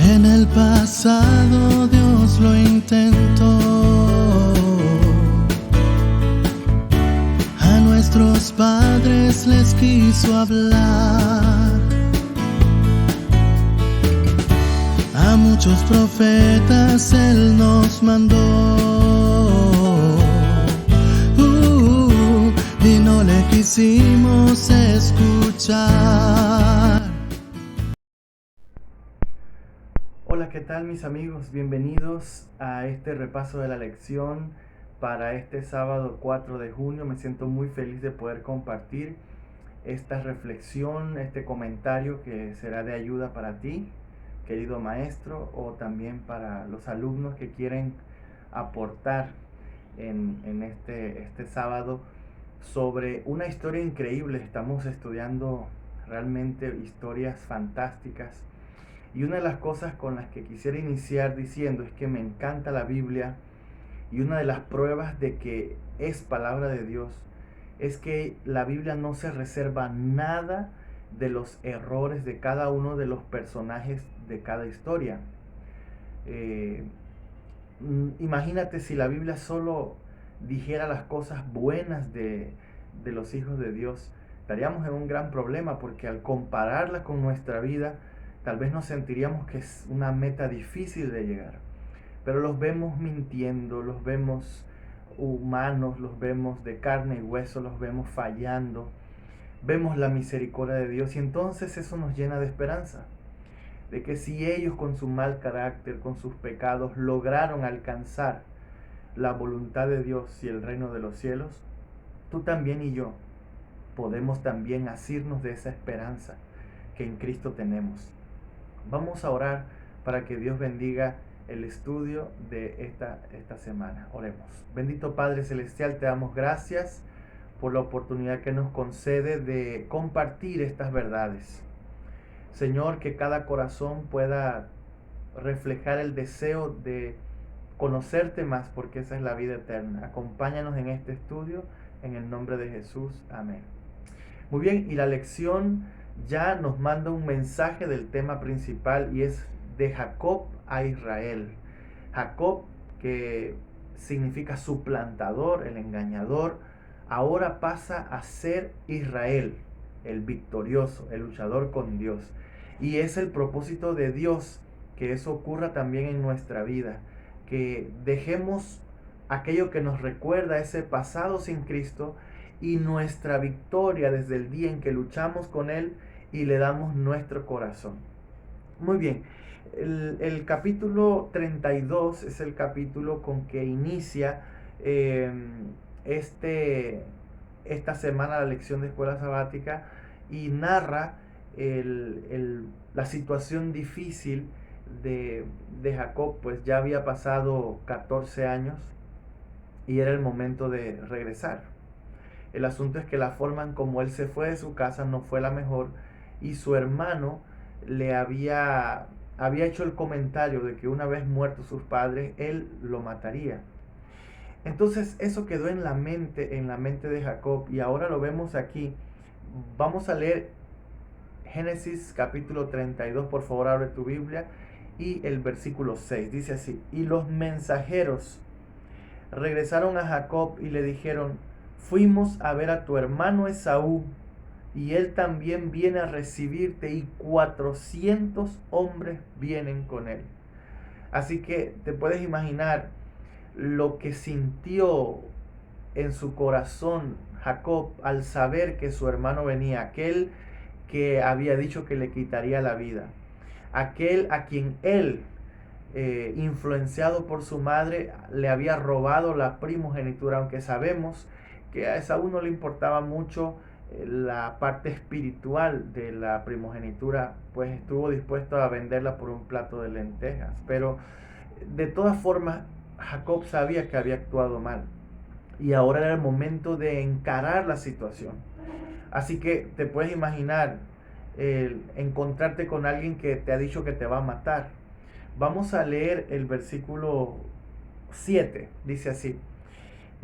En el pasado Dios lo intentó, a nuestros padres les quiso hablar, a muchos profetas Él nos mandó, y no le quisimos escuchar. Hola, ¿qué tal mis amigos? Bienvenidos a este repaso de la lección para este sábado 4 de junio. Me siento muy feliz de poder compartir esta reflexión, este comentario que será de ayuda para ti, querido maestro, o también para los alumnos que quieren aportar en este sábado sobre una historia increíble. Estamos estudiando realmente historias fantásticas. Y una de las cosas con las que quisiera iniciar diciendo es que me encanta la Biblia, y una de las pruebas de que es palabra de Dios es que la Biblia no se reserva nada de los errores de cada uno de los personajes de cada historia. Imagínate si la Biblia solo dijera las cosas buenas de los hijos de Dios. Estaríamos en un gran problema, porque al compararla con nuestra vida, tal vez nos sentiríamos que es una meta difícil de llegar. Pero los vemos mintiendo, los vemos humanos, los vemos de carne y hueso, los vemos fallando. Vemos la misericordia de Dios, y entonces eso nos llena de esperanza. De que si ellos con su mal carácter, con sus pecados, lograron alcanzar la voluntad de Dios y el reino de los cielos, tú también y yo podemos también asirnos de esa esperanza que en Cristo tenemos. Vamos a orar para que Dios bendiga el estudio de esta semana. Oremos. Bendito Padre Celestial, te damos gracias por la oportunidad que nos concede de compartir estas verdades. Señor, que cada corazón pueda reflejar el deseo de conocerte más, porque esa es la vida eterna. Acompáñanos en este estudio, en el nombre de Jesús. Amén. Muy bien, y la lección ya nos manda un mensaje del tema principal, y es de Jacob a Israel. Jacob, que significa suplantador, el engañador, ahora pasa a ser Israel, el victorioso, el luchador con Dios. Y es el propósito de Dios que eso ocurra también en nuestra vida, que dejemos aquello que nos recuerda ese pasado sin Cristo y nuestra victoria desde el día en que luchamos con Él y le damos nuestro corazón. Muy bien, el capítulo 32 es el capítulo con que inicia esta semana la lección de escuela sabática, y narra la situación difícil de Jacob. Pues ya había pasado 14 años y era el momento de regresar. El asunto es que la forma en como él se fue de su casa no fue la mejor, y su hermano le había hecho el comentario de que una vez muertos sus padres, él lo mataría. Entonces eso quedó en la mente de Jacob, y ahora lo vemos aquí. Vamos a leer Génesis capítulo 32, por favor abre tu Biblia, y el versículo 6, dice así: y los mensajeros regresaron a Jacob y le dijeron: fuimos a ver a tu hermano Esaú, y él también viene a recibirte, y 400 hombres vienen con él. Así que te puedes imaginar lo que sintió en su corazón Jacob al saber que su hermano venía, aquel que había dicho que le quitaría la vida, aquel a quien él, influenciado por su madre, le había robado la primogenitura, aunque sabemos que a Esaú no le importaba mucho la parte espiritual de la primogenitura, pues estuvo dispuesto a venderla por un plato de lentejas. Pero de todas formas, Jacob sabía que había actuado mal, y ahora era el momento de encarar la situación. Así que te puedes imaginar encontrarte con alguien que te ha dicho que te va a matar. Vamos a leer el versículo 7, dice así: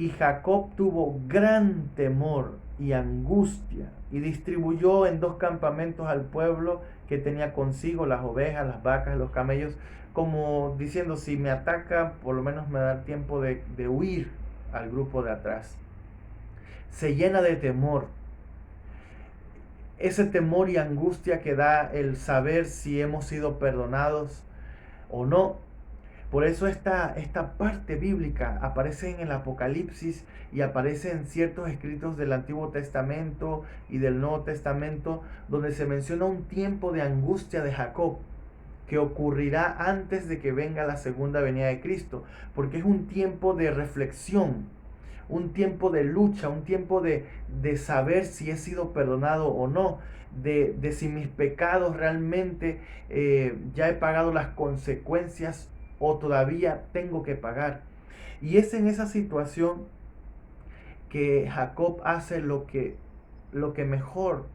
Y Jacob tuvo gran temor y angustia, y distribuyó en 2 campamentos al pueblo que tenía consigo, las ovejas, las vacas, los camellos, como diciendo, si me ataca, por lo menos me da tiempo de huir al grupo de atrás. Se llena de temor. Ese temor y angustia que da el saber si hemos sido perdonados o no. Por eso esta parte bíblica aparece en el Apocalipsis y aparece en ciertos escritos del Antiguo Testamento y del Nuevo Testamento, donde se menciona un tiempo de angustia de Jacob que ocurrirá antes de que venga la segunda venida de Cristo, porque es un tiempo de reflexión, un tiempo de lucha, un tiempo de saber si he sido perdonado o no, de si mis pecados realmente ya he pagado las consecuencias o todavía tengo que pagar. Y es en esa situación que Jacob hace lo que mejor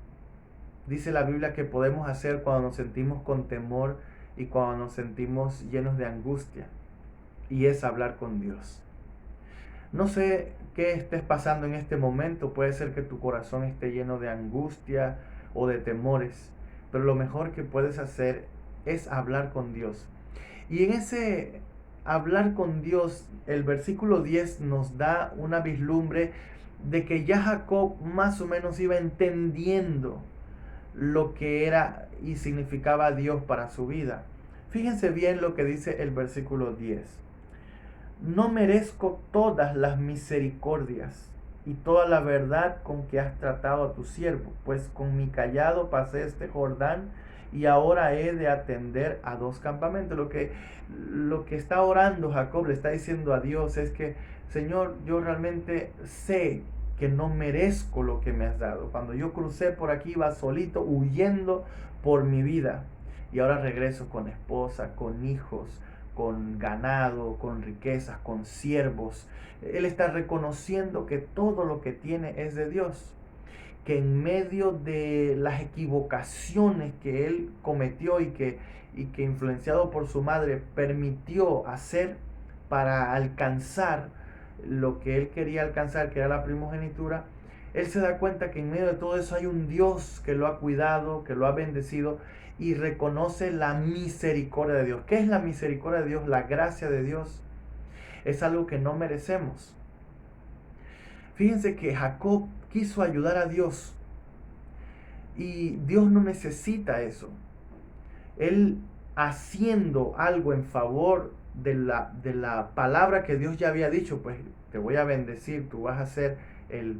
dice la Biblia que podemos hacer cuando nos sentimos con temor y cuando nos sentimos llenos de angustia, y es hablar con Dios. No sé qué estés pasando en este momento, puede ser que tu corazón esté lleno de angustia o de temores, pero lo mejor que puedes hacer es hablar con Dios. Y en ese hablar con Dios, el versículo 10 nos da una vislumbre de que ya Jacob más o menos iba entendiendo lo que era y significaba Dios para su vida. Fíjense bien lo que dice el versículo 10. No merezco todas las misericordias y toda la verdad con que has tratado a tu siervo, pues con mi callado pasé este Jordán y ahora he de atender a 2 campamentos. Lo que está orando Jacob, le está diciendo a Dios es que, Señor, yo realmente sé que no merezco lo que me has dado. Cuando yo crucé por aquí iba solito, huyendo por mi vida, y ahora regreso con esposa, con hijos, con ganado, con riquezas, con siervos. Él está reconociendo que todo lo que tiene es de Dios, que en medio de las equivocaciones que él cometió y que influenciado por su madre permitió hacer para alcanzar lo que él quería alcanzar, que era la primogenitura, él se da cuenta que en medio de todo eso hay un Dios que lo ha cuidado, que lo ha bendecido, y reconoce la misericordia de Dios. ¿Qué es la misericordia de Dios? La gracia de Dios. Es algo que no merecemos. Fíjense que Jacob quiso ayudar a Dios y Dios no necesita eso. Él, haciendo algo en favor de la palabra que Dios ya había dicho, pues te voy a bendecir, tú vas a ser el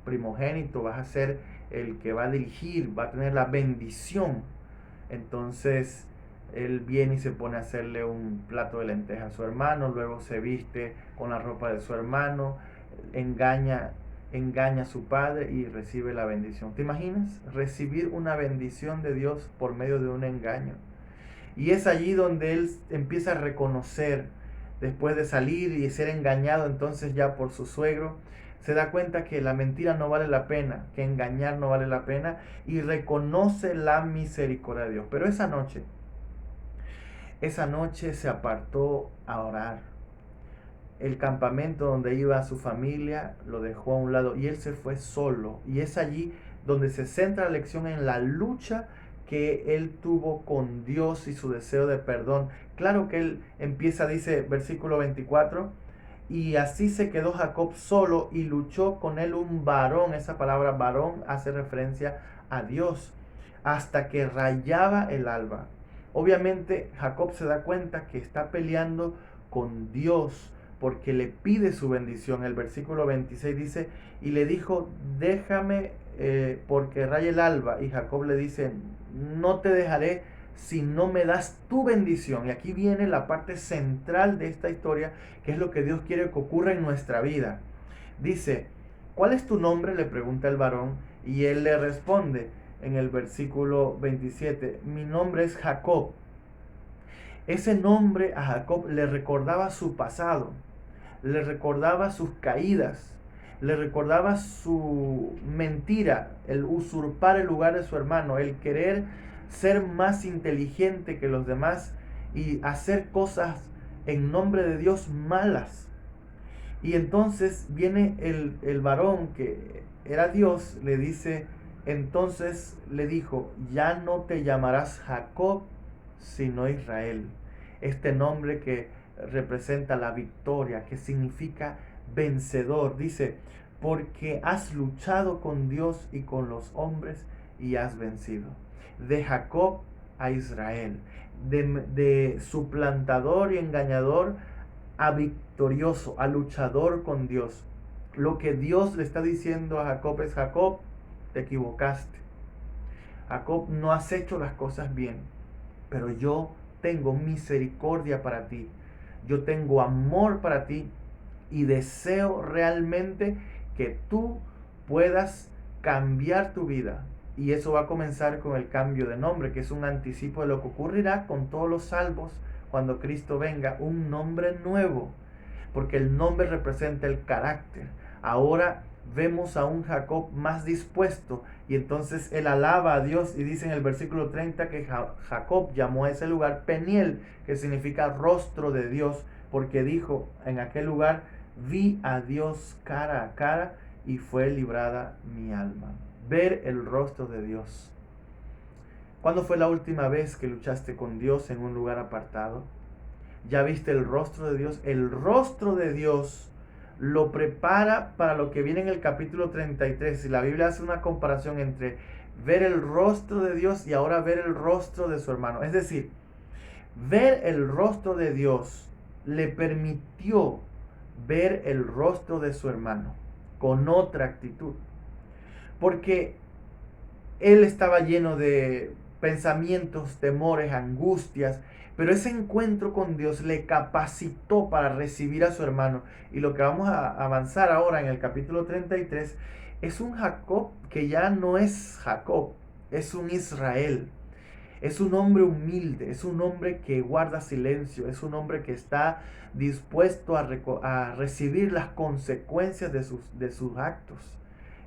primogénito, vas a ser el que va a dirigir, va a tener la bendición. Entonces él viene y se pone a hacerle un plato de lentejas a su hermano, luego se viste con la ropa de su hermano, engaña a su padre y recibe la bendición. ¿Te imaginas recibir una bendición de Dios por medio de un engaño? Y es allí donde él empieza a reconocer, después de salir y ser engañado entonces ya por su suegro, se da cuenta que la mentira no vale la pena, que engañar no vale la pena, y reconoce la misericordia de Dios. Pero esa noche se apartó a orar. El campamento donde iba su familia lo dejó a un lado y él se fue solo. Y es allí donde se centra la lección en la lucha que él tuvo con Dios y su deseo de perdón. Claro que él empieza, dice versículo 24, y así se quedó Jacob solo y luchó con él un varón. Esa palabra varón hace referencia a Dios, hasta que rayaba el alba. Obviamente Jacob se da cuenta que está peleando con Dios, porque le pide su bendición. El versículo 26 dice, y le dijo, déjame porque raye el alba. Y Jacob le dice, no te dejaré si no me das tu bendición. Y aquí viene la parte central de esta historia, que es lo que Dios quiere que ocurra en nuestra vida. Dice, ¿cuál es tu nombre?, le pregunta el varón, y él le responde en el versículo 27, mi nombre es Jacob. Ese nombre a Jacob le recordaba su pasado, le recordaba sus caídas, le recordaba su mentira, el usurpar el lugar de su hermano, el querer ser más inteligente que los demás y hacer cosas en nombre de Dios malas. Y entonces viene el varón que era Dios, le dice, entonces le dijo, ya no te llamarás Jacob, sino Israel. Este nombre que representa la victoria, que significa vencedor. Dice, porque has luchado con Dios y con los hombres y has vencido. De Jacob a Israel, de suplantador y engañador a victorioso, a luchador con Dios. Lo que Dios le está diciendo a Jacob es, Jacob, te equivocaste. Jacob, no has hecho las cosas bien, pero yo tengo misericordia para ti. Yo tengo amor para ti y deseo realmente que tú puedas cambiar tu vida. Y eso va a comenzar con el cambio de nombre, que es un anticipo de lo que ocurrirá con todos los salvos cuando Cristo venga, un nombre nuevo, porque el nombre representa el carácter. Ahora vemos a un Jacob más dispuesto y entonces él alaba a Dios y dice en el versículo 30 que Jacob llamó a ese lugar Peniel, que significa rostro de Dios, porque dijo en aquel lugar, vi a Dios cara a cara y fue librada mi alma. Ver el rostro de Dios. ¿Cuándo fue la última vez que luchaste con Dios en un lugar apartado? ¿Ya viste el rostro de Dios? El rostro de Dios lo prepara para lo que viene en el capítulo 33. Y la Biblia hace una comparación entre ver el rostro de Dios y ahora ver el rostro de su hermano. Es decir, ver el rostro de Dios le permitió ver el rostro de su hermano con otra actitud. Porque él estaba lleno de pensamientos, temores, angustias, pero ese encuentro con Dios le capacitó para recibir a su hermano. Y lo que vamos a avanzar ahora en el capítulo 33 es un Jacob que ya no es Jacob, es un Israel. Es un hombre humilde, es un hombre que guarda silencio, es un hombre que está dispuesto a recibir las consecuencias de sus actos.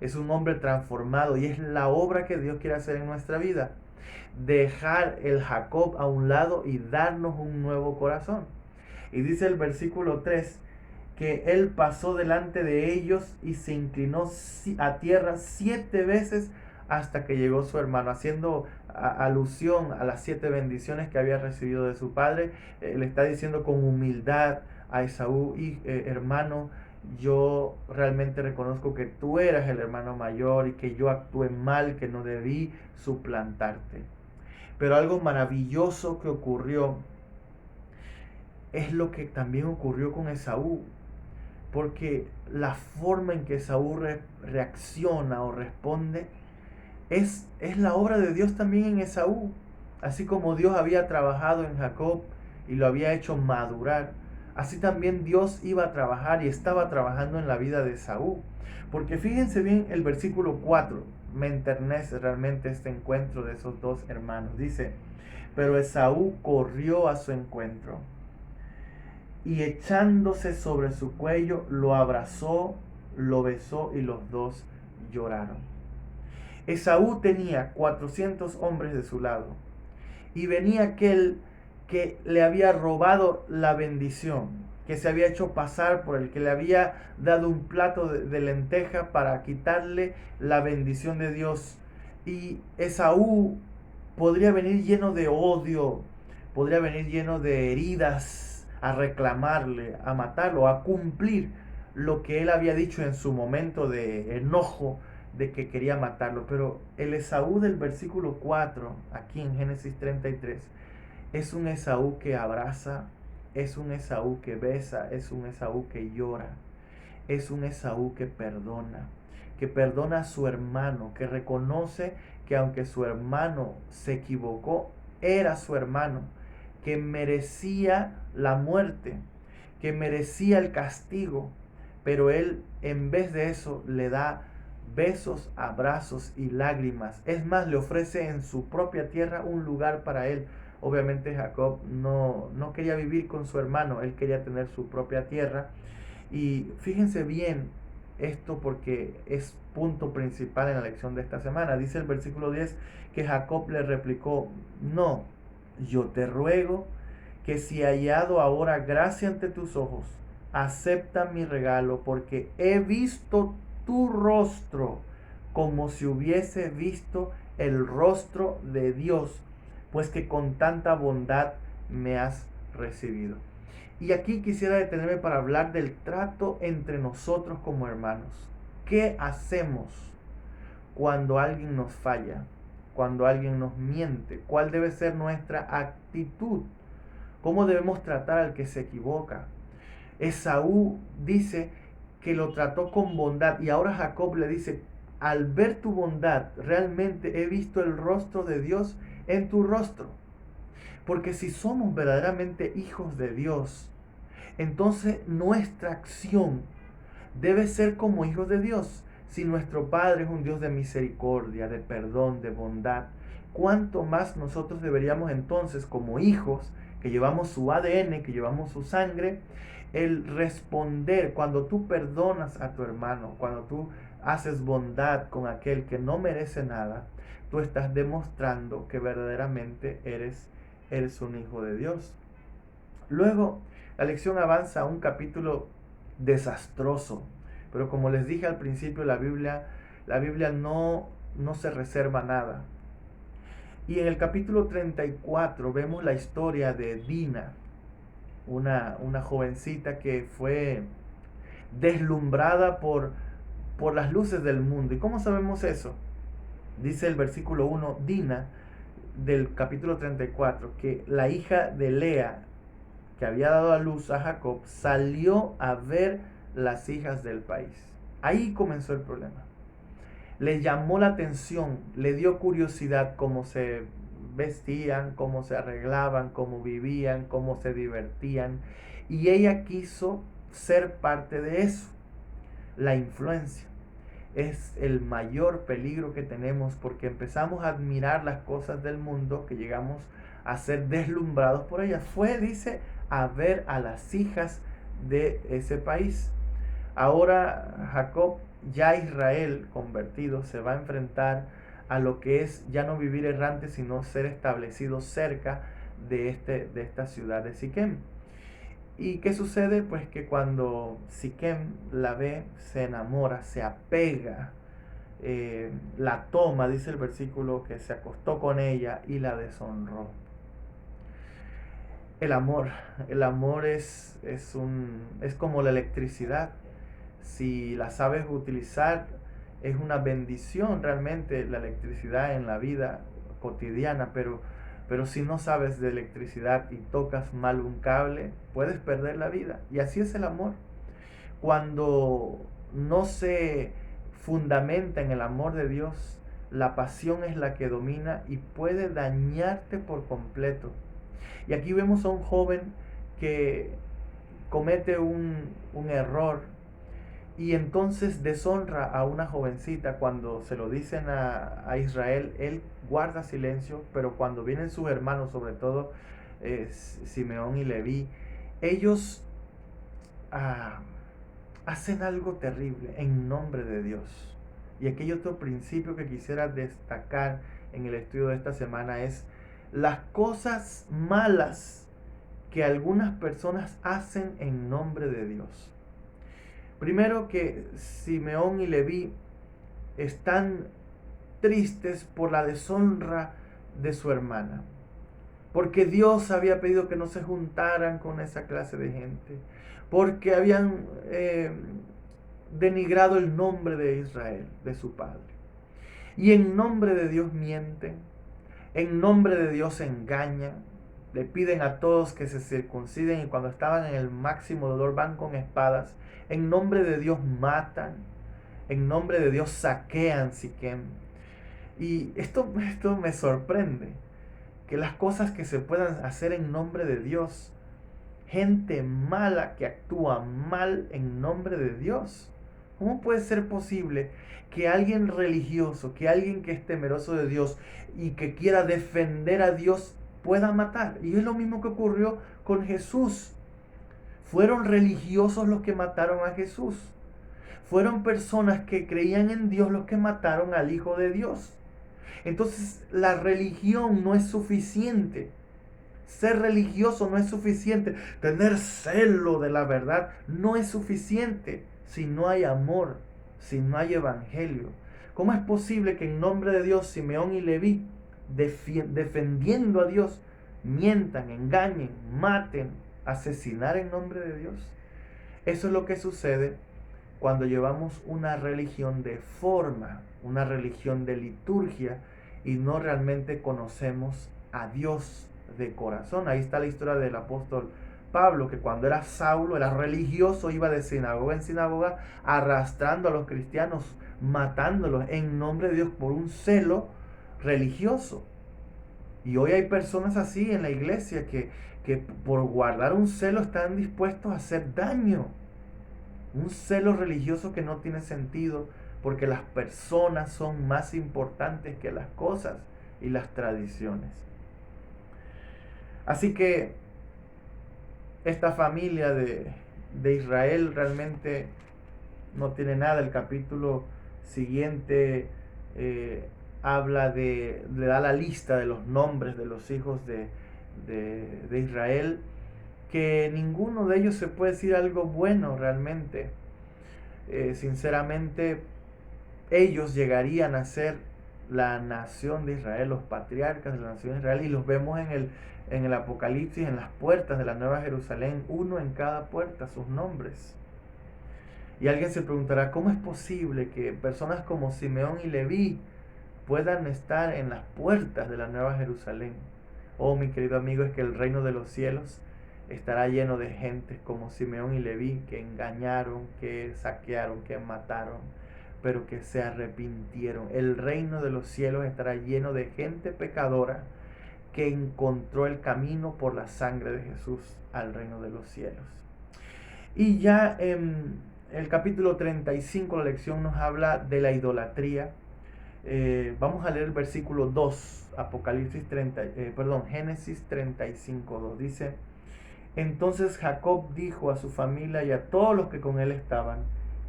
Es un hombre transformado y es la obra que Dios quiere hacer en nuestra vida. Dejar el Jacob a un lado y darnos un nuevo corazón. Y dice el versículo 3 que él pasó delante de ellos y se inclinó a tierra 7 veces hasta que llegó su hermano, haciendo alusión a las 7 bendiciones que había recibido de su padre. Le está diciendo con humildad a Esaú, hermano, yo realmente reconozco que tú eras el hermano mayor y que yo actué mal, que no debí suplantarte. Pero algo maravilloso que ocurrió es lo que también ocurrió con Esaú, porque la forma en que Esaú reacciona o responde es la obra de Dios también en Esaú. Así como Dios había trabajado en Jacob y lo había hecho madurar, así también Dios iba a trabajar y estaba trabajando en la vida de Esaú. Porque fíjense bien el versículo 4, me enternece realmente este encuentro de esos dos hermanos. Dice, pero Esaú corrió a su encuentro y echándose sobre su cuello lo abrazó, lo besó y los dos lloraron. Esaú tenía 400 hombres de su lado y venía aquel que le había robado la bendición, que se había hecho pasar por el que le había dado un plato de lenteja para quitarle la bendición de Dios. Y Esaú podría venir lleno de odio, podría venir lleno de heridas a reclamarle, a matarlo, a cumplir lo que él había dicho en su momento de enojo, de que quería matarlo. Pero el Esaú del versículo 4, aquí en Génesis 33, es un Esaú que abraza, es un Esaú que besa, es un Esaú que llora, es un Esaú que perdona a su hermano, que reconoce que aunque su hermano se equivocó, era su hermano, que merecía la muerte, que merecía el castigo, pero él en vez de eso le da besos, abrazos y lágrimas. Es más, le ofrece en su propia tierra un lugar para él. Obviamente Jacob no quería vivir con su hermano, él quería tener su propia tierra. Y fíjense bien esto porque es punto principal en la lección de esta semana. Dice el versículo 10 que Jacob le replicó, no, yo te ruego que si he hallado ahora gracia ante tus ojos, acepta mi regalo porque he visto tu rostro como si hubiese visto el rostro de Dios, pues que con tanta bondad me has recibido. Y aquí quisiera detenerme para hablar del trato entre nosotros como hermanos. ¿Qué hacemos cuando alguien nos falla? Cuando alguien nos miente. ¿Cuál debe ser nuestra actitud? ¿Cómo debemos tratar al que se equivoca? Esaú dice que lo trató con bondad y ahora Jacob le dice, al ver tu bondad, realmente he visto el rostro de Dios en tu rostro. Porque si somos verdaderamente hijos de Dios, entonces nuestra acción debe ser como hijos de Dios. Si nuestro Padre es un Dios de misericordia, de perdón, de bondad, ¿cuánto más nosotros deberíamos entonces, como hijos, que llevamos su ADN, que llevamos su sangre, el responder cuando tú perdonas a tu hermano, cuando tú haces bondad con aquel que no merece nada, tú estás demostrando que verdaderamente eres un hijo de Dios. Luego, la lección avanza a un capítulo desastroso, pero como les dije al principio, la Biblia no se reserva nada. Y en el capítulo 34 vemos la historia de Dina, una jovencita que fue deslumbrada por las luces del mundo. ¿Y cómo sabemos eso? Dice el versículo 1, Dina, del capítulo 34, que la hija de Lea, que había dado a luz a Jacob, salió a ver las hijas del país. Ahí comenzó el problema. Le llamó la atención, le dio curiosidad cómo se vestían, cómo se arreglaban, cómo vivían, cómo se divertían. Y ella quiso ser parte de eso. La influencia es el mayor peligro que tenemos porque empezamos a admirar las cosas del mundo que llegamos a ser deslumbrados por ellas. Fue, dice, a ver a las hijas de ese país. Ahora Jacob, ya Israel convertido, se va a enfrentar a lo que es ya no vivir errante, sino ser establecido cerca de esta ciudad de Siquem. ¿Y qué sucede? Pues que cuando Siquem la ve, se enamora, se apega, la toma, dice el versículo, que se acostó con ella y la deshonró. El amor es como la electricidad. Si la sabes utilizar, es una bendición realmente la electricidad en la vida cotidiana, pero si no sabes de electricidad y tocas mal un cable, puedes perder la vida. Y así es el amor. Cuando no se fundamenta en el amor de Dios, la pasión es la que domina y puede dañarte por completo. Y aquí vemos a un joven que comete un error y entonces deshonra a una jovencita. Cuando se lo dicen a Israel, él guarda silencio, pero cuando vienen sus hermanos, sobre todo Simeón y Leví, ellos hacen algo terrible en nombre de Dios. Y aquí hay otro principio que quisiera destacar en el estudio de esta semana, es las cosas malas que algunas personas hacen en nombre de Dios. Primero, que Simeón y Leví están tristes por la deshonra de su hermana, porque Dios había pedido que no se juntaran con esa clase de gente, porque habían denigrado el nombre de Israel, de su padre. Y en nombre de Dios mienten, en nombre de Dios engañan, le piden a todos que se circunciden y cuando estaban en el máximo dolor van con espadas. En nombre de Dios matan, en nombre de Dios saquean Siquem. Y esto me sorprende, que las cosas que se puedan hacer en nombre de Dios, gente mala que actúa mal en nombre de Dios. ¿Cómo puede ser posible que alguien religioso, que alguien que es temeroso de Dios y que quiera defender a Dios pueda matar? Y es lo mismo que ocurrió con Jesús. Fueron religiosos los que mataron a Jesús. Fueron personas que creían en Dios los que mataron al Hijo de Dios. Entonces la religión no es suficiente. Ser religioso no es suficiente. Tener celo de la verdad no es suficiente si no hay amor, si no hay evangelio. ¿Cómo es posible que en nombre de Dios Simeón y Leví, defendiendo a Dios, mientan, engañen, maten, asesinar en nombre de Dios? Eso es lo que sucede cuando llevamos una religión de forma, una religión de liturgia, y no realmente conocemos a Dios de corazón. Ahí está la historia del apóstol Pablo, que cuando era Saulo, era religioso, iba de sinagoga en sinagoga, arrastrando a los cristianos, matándolos en nombre de Dios por un celo religioso. Y hoy hay personas así en la iglesia que por guardar un celo están dispuestos a hacer daño. Un celo religioso que no tiene sentido, porque las personas son más importantes que las cosas y las tradiciones. Así que esta familia de Israel realmente no tiene nada. El capítulo siguiente le da la lista de los nombres de los hijos de Israel, que ninguno de ellos se puede decir algo bueno realmente. Sinceramente, ellos llegarían a ser la nación de Israel, los patriarcas de la nación de Israel, y los vemos en el Apocalipsis, en las puertas de la Nueva Jerusalén, uno en cada puerta, sus nombres. Y alguien se preguntará, ¿cómo es posible que personas como Simeón y Leví puedan estar en las puertas de la Nueva Jerusalén? Oh, mi querido amigo, es que el reino de los cielos estará lleno de gente como Simeón y Leví, que engañaron, que saquearon, que mataron, pero que se arrepintieron. El reino de los cielos estará lleno de gente pecadora que encontró el camino por la sangre de Jesús al reino de los cielos. Y ya en el capítulo 35, la lección nos habla de la idolatría. Vamos a leer el versículo 2, Génesis 35, 2. Dice: entonces Jacob dijo a su familia y a todos los que con él estaban: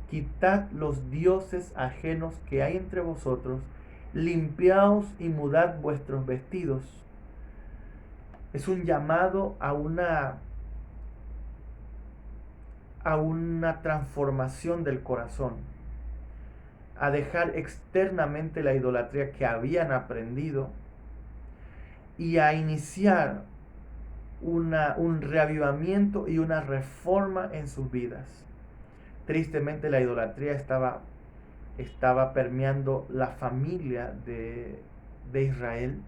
quitad los dioses ajenos que hay entre vosotros, limpiaos y mudad vuestros vestidos. Es un llamado a una transformación del corazón, a dejar externamente la idolatría que habían aprendido y a iniciar un reavivamiento y una reforma en sus vidas. Tristemente, la idolatría estaba permeando la familia de Israel,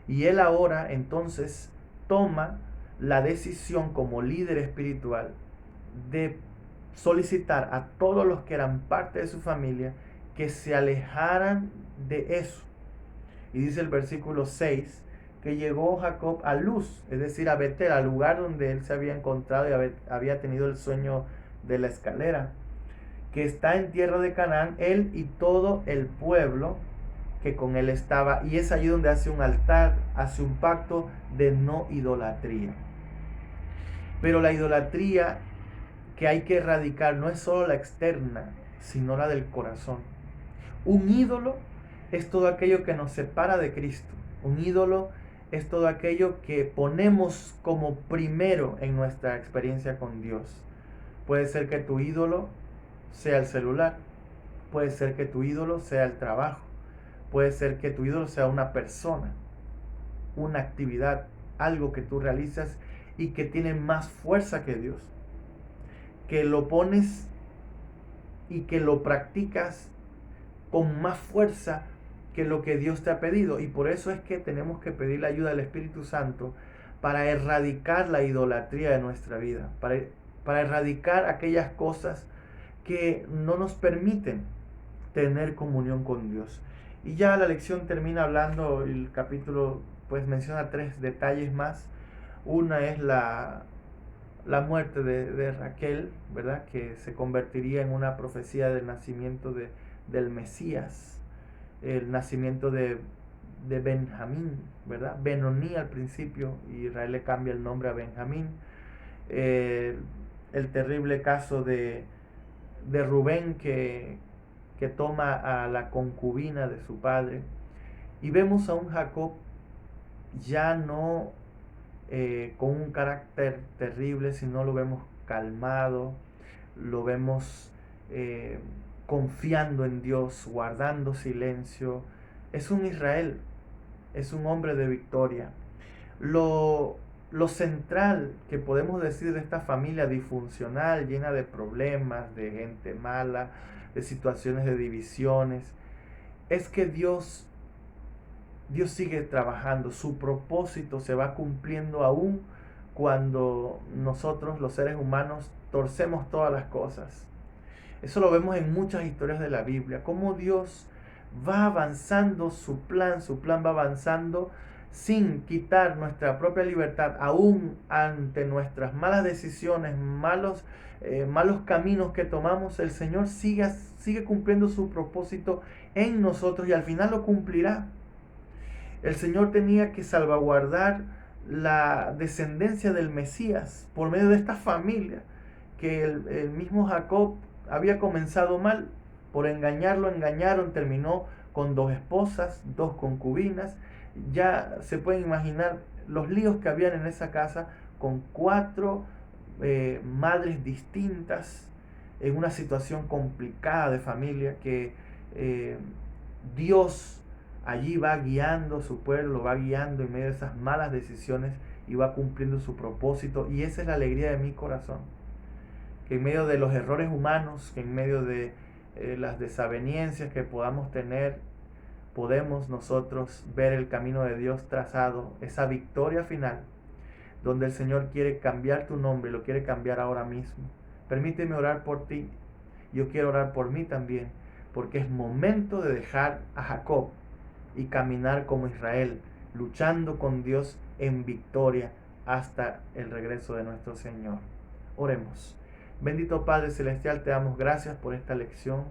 y él ahora entonces toma la decisión como líder espiritual de solicitar a todos los que eran parte de su familia que se alejaran de eso. Y dice el versículo 6 que llegó Jacob a Luz, es decir, a Betel, al lugar donde él se había encontrado y había tenido el sueño de la escalera, que está en tierra de Canaán, él y todo el pueblo que con él estaba. Y es allí donde hace un altar, hace un pacto de no idolatría. Pero la idolatría que hay que erradicar no es solo la externa, sino la del corazón. Un ídolo es todo aquello que nos separa de Cristo. Un ídolo es todo aquello que ponemos como primero en nuestra experiencia con Dios. Puede ser que tu ídolo sea el celular, puede ser que tu ídolo sea el trabajo, puede ser que tu ídolo sea una persona, una actividad, algo que tú realizas y que tiene más fuerza que Dios, que lo pones y que lo practicas con más fuerza que lo que Dios te ha pedido. Y por eso es que tenemos que pedir la ayuda del Espíritu Santo para erradicar la idolatría de nuestra vida, para erradicar aquellas cosas que no nos permiten tener comunión con Dios. Y ya la lección termina hablando, el capítulo pues menciona 3 detalles más. Una es la muerte de Raquel, ¿verdad?, que se convertiría en una profecía del nacimiento del Mesías, el nacimiento de Benjamín, ¿verdad? Benoní al principio, y Israel le cambia el nombre a Benjamín. El terrible caso de Rubén que toma a la concubina de su padre. Y vemos a un Jacob ya no con un carácter terrible, sino lo vemos calmado, lo vemos confiando en Dios, guardando silencio. Es un Israel, es un hombre de victoria. Lo central que podemos decir de esta familia disfuncional, llena de problemas, de gente mala, de situaciones de divisiones, es que Dios sigue trabajando, su propósito se va cumpliendo aún cuando nosotros, los seres humanos, torcemos todas las cosas. Eso lo vemos en muchas historias de la Biblia, cómo Dios va avanzando su plan va avanzando sin quitar nuestra propia libertad, aún ante nuestras malas decisiones, malos caminos que tomamos. El Señor sigue cumpliendo su propósito en nosotros y al final lo cumplirá. El Señor tenía que salvaguardar la descendencia del Mesías por medio de esta familia, que el mismo Jacob había comenzado mal. Por engañarlo, engañaron, terminó con 2 esposas, 2 concubinas. Ya se pueden imaginar los líos que habían en esa casa, con 4 madres distintas, en una situación complicada de familia, que Dios allí va guiando a su pueblo, va guiando en medio de esas malas decisiones y va cumpliendo su propósito. Y esa es la alegría de mi corazón, que en medio de los errores humanos, que en medio de las desavenencias que podamos tener, podemos nosotros ver el camino de Dios trazado, esa victoria final, donde el Señor quiere cambiar tu nombre, lo quiere cambiar ahora mismo. Permíteme orar por ti, yo quiero orar por mí también, porque es momento de dejar a Jacob y caminar como Israel, luchando con Dios en victoria hasta el regreso de nuestro Señor. Oremos. Bendito Padre Celestial, te damos gracias por esta lección.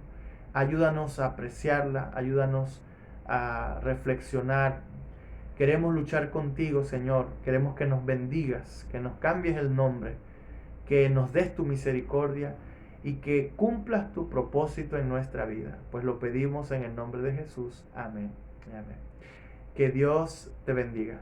Ayúdanos a apreciarla, ayúdanos a reflexionar. Queremos luchar contigo, Señor. Queremos que nos bendigas, que nos cambies el nombre, que nos des tu misericordia y que cumplas tu propósito en nuestra vida. Pues lo pedimos en el nombre de Jesús. Amén. Amén. Que Dios te bendiga.